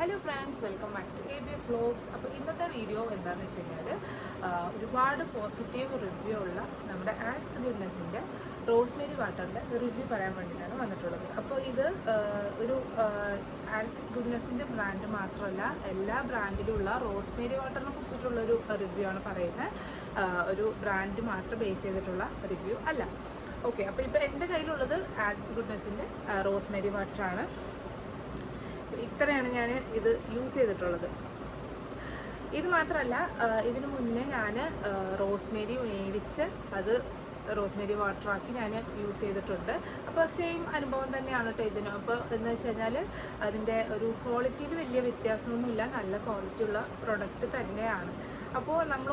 Hello friends, welcome back to A B vlogs. അപ്പോൾ ഇന്നത്തെ video എന്താണെന്ന് വെച്ച് കഴിഞ്ഞാൽ ഒരുപാട് പോസിറ്റീവ് റിവ്യൂ ഉള്ള നമ്മുടെ ആക്സ് ഗുഡ്നെസ്സിൻ്റെ റോസ്മേരി വാട്ടറിൻ്റെ റിവ്യൂ പറയാൻ വേണ്ടിയിട്ടാണ് വന്നിട്ടുള്ളത്. അപ്പോൾ ഇത് ഒരു ആക്സ് ഗുഡ്നെസ്സിൻ്റെ ബ്രാൻഡ് മാത്രമല്ല, എല്ലാ ബ്രാൻഡിലുള്ള റോസ്മേരി വാട്ടറിനെ കുറിച്ചിട്ടുള്ളൊരു റിവ്യൂ ആണ് പറയുന്നത്. ഒരു ബ്രാൻഡ് മാത്രം ബേസ് ചെയ്തിട്ടുള്ള റിവ്യൂ അല്ല. ഓക്കെ, അപ്പോൾ ഇപ്പോൾ എൻ്റെ കയ്യിലുള്ളത് ആക്സ് ഗുഡ്നെസ്സിൻ്റെ റോസ്മേരി വാട്ടറാണ്. ഇത്രയാണ് ഞാൻ ഇത് യൂസ് ചെയ്തിട്ടുള്ളത്. ഇത് മാത്രമല്ല, ഇതിന് മുന്നേ ഞാൻ റോസ്മേരി മേടിച്ച് അത് റോസ്മേരി വാട്ടറാക്കി ഞാൻ യൂസ് ചെയ്തിട്ടുണ്ട്. അപ്പോൾ സെയിം അനുഭവം തന്നെയാണ് കേട്ടോ ഇതിന്. അപ്പോൾ എന്ന് വെച്ച് കഴിഞ്ഞാൽ അതിൻ്റെ ഒരു ക്വാളിറ്റിയിൽ വലിയ വ്യത്യാസമൊന്നുമില്ല, നല്ല ക്വാളിറ്റി ഉള്ള പ്രൊഡക്റ്റ് തന്നെയാണ്. അപ്പോൾ നമ്മൾ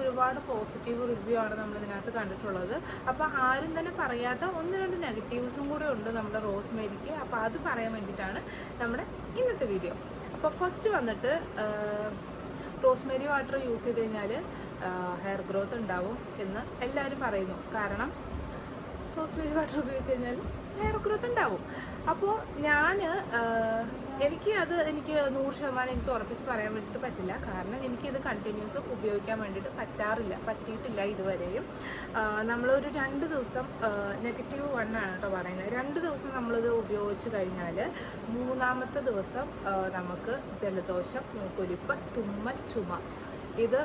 ഒരുപാട് പോസിറ്റീവ് റിവ്യൂ ആണ് നമ്മൾ ഇതിനകത്ത് കണ്ടിട്ടുള്ളത്. അപ്പോൾ ആരും തന്നെ പറയാത്ത ഒന്ന് രണ്ട് നെഗറ്റീവ്സും കൂടെ ഉണ്ട് നമ്മുടെ റോസ്മേരിക്ക്. അപ്പോൾ അത് പറയാൻ വേണ്ടിയിട്ടാണ് നമ്മുടെ ഇന്നത്തെ വീഡിയോ. അപ്പോൾ ഫസ്റ്റ് വന്നിട്ട് റോസ്മേരി വാട്ടർ യൂസ് ചെയ്ത് കഴിഞ്ഞാൽ ഹെയർ ഗ്രോത്ത് ഉണ്ടാവും എന്ന് എല്ലാവരും പറയുന്നു. കാരണം റോസ്മേരി വാട്ടർ ഉപയോഗിച്ച് കഴിഞ്ഞാൽ ഹെയർ ഗ്രോത്ത് ഉണ്ടാവും. അപ്പോൾ എനിക്ക് 100% എനിക്ക് ഉറപ്പിച്ച് പറയാൻ വേണ്ടിയിട്ട് പറ്റില്ല. കാരണം എനിക്കിത് കണ്ടിന്യൂസ് ഉപയോഗിക്കാൻ വേണ്ടിയിട്ട് പറ്റിയിട്ടില്ല ഇതുവരെയും. നമ്മളൊരു 2 ദിവസം -1 ആണ് കേട്ടോ പറയുന്നത്. 2 ദിവസം നമ്മളിത് ഉപയോഗിച്ച് കഴിഞ്ഞാൽ 3-ാമത്തെ ദിവസം നമുക്ക് ജലദോഷം, മൂക്കൊലിപ്പ്, തുമ്മൽ, ചുമ ഇത്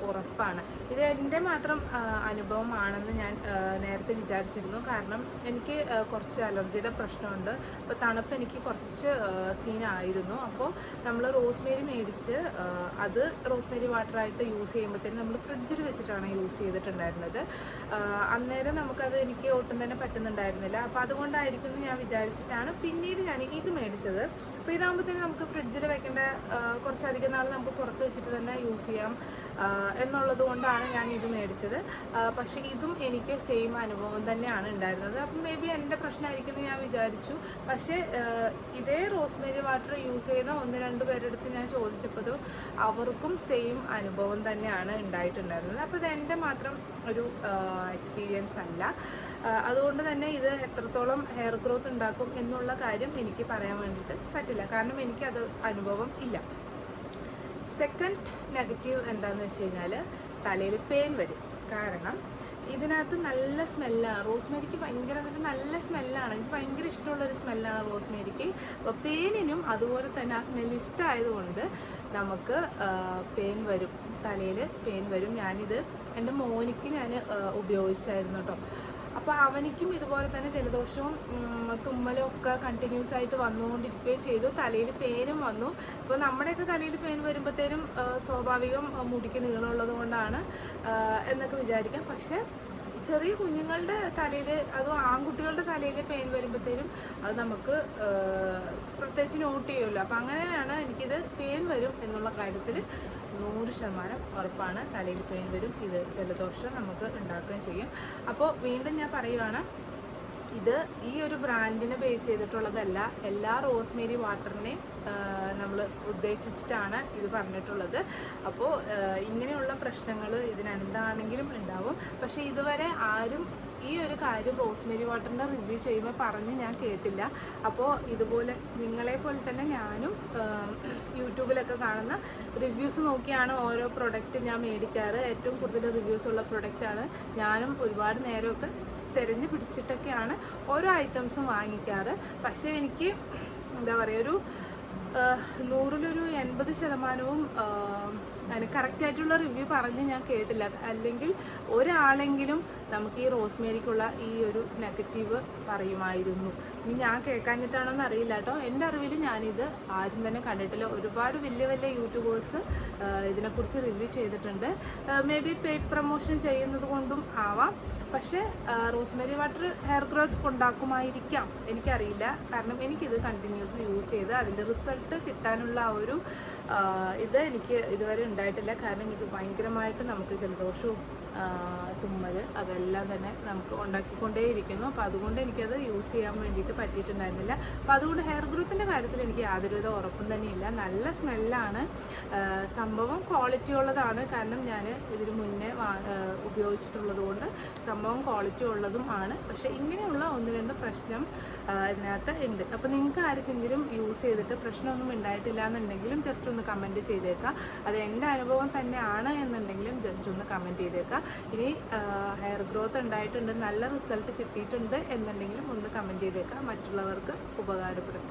ഉറപ്പാണ്. ഇത് എൻ്റെ മാത്രം അനുഭവമാണെന്ന് ഞാൻ നേരത്തെ വിചാരിച്ചിരുന്നു. കാരണം എനിക്ക് കുറച്ച് അലർജിയുടെ പ്രശ്നമുണ്ട്. അപ്പോൾ തണുപ്പ് എനിക്ക് കുറച്ച് സീനായിരുന്നു. അപ്പോൾ നമ്മൾ റോസ്മേരി മേടിച്ച് അത് റോസ്മേരി വാട്ടറായിട്ട് യൂസ് ചെയ്യുമ്പോഴത്തേനും നമ്മൾ ഫ്രിഡ്ജിൽ വെച്ചിട്ടാണ് യൂസ് ചെയ്തിട്ടുണ്ടായിരുന്നത്. അന്നേരം നമുക്കത് എനിക്ക് ഒട്ടും തന്നെ പറ്റുന്നുണ്ടായിരുന്നില്ല. അപ്പോൾ അതുകൊണ്ടായിരിക്കും എന്ന് ഞാൻ വിചാരിച്ചിട്ടാണ് പിന്നീട് ഞാൻ ഇത് മേടിച്ചത്. അപ്പോൾ ഇതാകുമ്പോഴത്തേനും നമുക്ക് ഫ്രിഡ്ജിൽ വെക്കേണ്ട, കുറച്ചധികം നാൾ നമുക്ക് പുറത്ത് വെച്ചിട്ട് തന്നെ യൂസ് ചെയ്യാം എന്നുള്ളത് കൊണ്ടാണ് ഞാൻ ഇത് മേടിച്ചത്. പക്ഷേ ഇതും എനിക്ക് സെയിം അനുഭവം തന്നെയാണ് ഉണ്ടായിരുന്നത്. അപ്പം മേ ബി എൻ്റെ പ്രശ്നമായിരിക്കും എന്ന് ഞാൻ വിചാരിച്ചു. പക്ഷേ ഇതേ റോസ്മേരി വാട്ടർ യൂസ് ചെയ്യുന്ന 1-2 പേരെടുത്ത് ഞാൻ ചോദിച്ചപ്പോൾ അവർക്കും സെയിം അനുഭവം തന്നെയാണ് ഉണ്ടായിട്ടുണ്ടായിരുന്നത്. അപ്പോൾ ഇത് എൻ്റെ മാത്രം ഒരു എക്സ്പീരിയൻസ് അല്ല. അതുകൊണ്ട് തന്നെ ഇത് എത്രത്തോളം ഹെയർ ഗ്രോത്ത് ഉണ്ടാക്കും എന്നുള്ള കാര്യം എനിക്ക് പറയാൻ വേണ്ടിയിട്ട് പറ്റില്ല. കാരണം എനിക്കത് അനുഭവം ഇല്ല. സെക്കൻഡ് നെഗറ്റീവ് എന്താണെന്ന് വെച്ച് കഴിഞ്ഞാൽ തലയിൽ പെയിൻ വരും. കാരണം ഇതിനകത്ത് നല്ല സ്മെല്ലാണ്. റോസ്മേരിക്ക് ഭയങ്കരമായിട്ട് നല്ല സ്മെല്ലാണ്. എനിക്ക് ഭയങ്കര ഇഷ്ടമുള്ളൊരു സ്മെല്ലാണ് റോസ്മേരിക്ക്. അപ്പോൾ പെയിനിനും അതുപോലെ തന്നെ ആ സ്മെല്ല് ഇഷ്ടമായതുകൊണ്ട് നമുക്ക് പെയിൻ വരും, തലയിൽ പെയിൻ വരും. ഞാനിത് എൻ്റെ മോനിക്ക് ഞാൻ ഉപയോഗിച്ചായിരുന്നു കേട്ടോ. അപ്പോൾ അവനിക്കും ഇതുപോലെ തന്നെ ജലദോഷവും തുമ്മലും ഒക്കെ കണ്ടിന്യൂസ് ആയിട്ട് വന്നുകൊണ്ടിരിക്കുകയും ചെയ്തു. തലയിൽ പെയിനും വന്നു. അപ്പോൾ നമ്മുടെയൊക്കെ തലയിൽ പെയിൻ വരുമ്പോഴത്തേനും സ്വാഭാവികം മുടിക്ക് നീളമുള്ളത് കൊണ്ടാണ് എന്നൊക്കെ വിചാരിക്കാം. പക്ഷേ ചെറിയ കുഞ്ഞുങ്ങളുടെ തലയിൽ, അതും ആൺകുട്ടികളുടെ തലയിൽ പെയിൻ വരുമ്പോഴത്തേനും അത് നമുക്ക് പ്രത്യേകിച്ച് നോട്ട് ചെയ്യുമല്ലോ. അപ്പോൾ അങ്ങനെയാണ് എനിക്കിത് പെയിൻ വരും എന്നുള്ള കാര്യത്തിൽ 100% ഉറപ്പാണ്. തലയിൽ പെയിൻ വരും. ഇത് ജലദോഷം നമുക്ക് ഉണ്ടാക്കുകയും ചെയ്യും. അപ്പോൾ വീണ്ടും ഞാൻ പറയുവാണ്, ഇത് ഈ ഒരു ബ്രാൻഡിനെ ബേസ് ചെയ്തിട്ടുള്ളതല്ല. എല്ലാ റോസ്മേരി വാട്ടറിനെയും നമ്മൾ ഉദ്ദേശിച്ചിട്ടാണ് ഇത് പറഞ്ഞിട്ടുള്ളത്. അപ്പോൾ ഇങ്ങനെയുള്ള പ്രശ്നങ്ങൾ ഇതിനെന്താണെങ്കിലും ഉണ്ടാവും. പക്ഷേ ഇതുവരെ ആരും ഈ ഒരു കാര്യം റോസ്മേരി വാട്ടറിൻ്റെ റിവ്യൂ ചെയ്യുമ്പോൾ പറഞ്ഞ് ഞാൻ കേട്ടില്ല. അപ്പോൾ ഇതുപോലെ നിങ്ങളെപ്പോലെ തന്നെ ഞാനും യൂട്യൂബിലൊക്കെ കാണുന്ന റിവ്യൂസ് നോക്കിയാണ് ഓരോ പ്രൊഡക്റ്റ് ഞാൻ മേടിക്കാറ്. ഏറ്റവും കൂടുതൽ റിവ്യൂസ് ഉള്ള പ്രൊഡക്റ്റാണ് ഞാനും ഒരുപാട് നേരമൊക്കെ തിരഞ്ഞു പിടിച്ചിട്ടൊക്കെയാണ് ഓരോ ഐറ്റംസും വാങ്ങിക്കാറ്. പക്ഷേ എനിക്ക് എന്താ പറയുക, ഒരു 100-ൽ 80% അതിന് കറക്റ്റായിട്ടുള്ള റിവ്യൂ പറഞ്ഞ് ഞാൻ കേട്ടില്ല. അല്ലെങ്കിൽ ഒരാളെങ്കിലും നമുക്ക് ഈ റോസ്മേരിക്കുള്ള ഈ ഒരു നെഗറ്റീവ് പറയുമായിരുന്നു. ഇനി ഞാൻ കേൾക്കാഞ്ഞിട്ടാണോന്ന് അറിയില്ല കേട്ടോ. എൻ്റെ അറിവിൽ ഞാനിത് ആരും തന്നെ കണ്ടിട്ടില്ല. ഒരുപാട് വലിയ യൂട്യൂബേഴ്സ് ഇതിനെക്കുറിച്ച് റിവ്യൂ ചെയ്തിട്ടുണ്ട്. മേ ബി പെയ്ഡ് പ്രൊമോഷൻ ചെയ്യുന്നത് കൊണ്ടും ആവാം. പക്ഷേ റോസ്മേരി വാട്ടർ ഹെയർ ഗ്രോത്ത് ഉണ്ടാക്കുമായിരിക്കാം, എനിക്കറിയില്ല. കാരണം എനിക്കിത് കണ്ടിന്യൂസ് യൂസ് ചെയ്ത് അതിൻ്റെ റിസൾട്ട് കിട്ടാനുള്ള ആ ഒരു ഇത് എനിക്ക് ഇതുവരെ ഉണ്ടായിട്ടില്ല. കാരണം ഇത് ഭയങ്കരമായിട്ട് നമുക്ക് ജലദോഷവും തുമ്മൽ അതെല്ലാം തന്നെ നമുക്ക് ഉണ്ടാക്കിക്കൊണ്ടേയിരിക്കുന്നു. അപ്പോൾ അതുകൊണ്ട് എനിക്കത് യൂസ് ചെയ്യാൻ വേണ്ടിയിട്ട് പറ്റിയിട്ടുണ്ടായിരുന്നില്ല. അപ്പോൾ അതുകൊണ്ട് ഹെയർ ഗ്രോത്തിൻ്റെ കാര്യത്തിൽ എനിക്ക് യാതൊരുവിധ ഉറപ്പും തന്നെയില്ല. നല്ല സ്മെല്ലാണ്, സംഭവം ക്വാളിറ്റി ഉള്ളതാണ്. കാരണം ഞാൻ ഇതിന് മുന്നേ ഉപയോഗിച്ചിട്ടുള്ളത് കൊണ്ട് സംഭവം ക്വാളിറ്റി ഉള്ളതും ആണ്. പക്ഷേ ഇങ്ങനെയുള്ള 1-2 പ്രശ്നം ഇതിനകത്ത് ഉണ്ട്. അപ്പോൾ നിങ്ങൾക്ക് ആർക്കെങ്കിലും യൂസ് ചെയ്തിട്ട് പ്രശ്നമൊന്നും ഉണ്ടായിട്ടില്ല എന്നുണ്ടെങ്കിലും ജസ്റ്റ് ഒന്ന് കമൻറ്റ് ചെയ്തേക്കുക. അത് എൻ്റെ അനുഭവം തന്നെയാണ് എന്നുണ്ടെങ്കിലും ജസ്റ്റ് ഒന്ന് കമൻറ്റ് ചെയ്തേക്കുക. ഇനി ഹെയർ ഗ്രോത്ത് ഉണ്ടായിട്ടുണ്ട്, നല്ല റിസൾട്ട് കിട്ടിയിട്ടുണ്ട് എന്നുണ്ടെങ്കിലും ഒന്ന് കമൻറ്റ് ചെയ്തേക്കുക, മറ്റുള്ളവർക്ക് ഉപകാരപ്പെടും.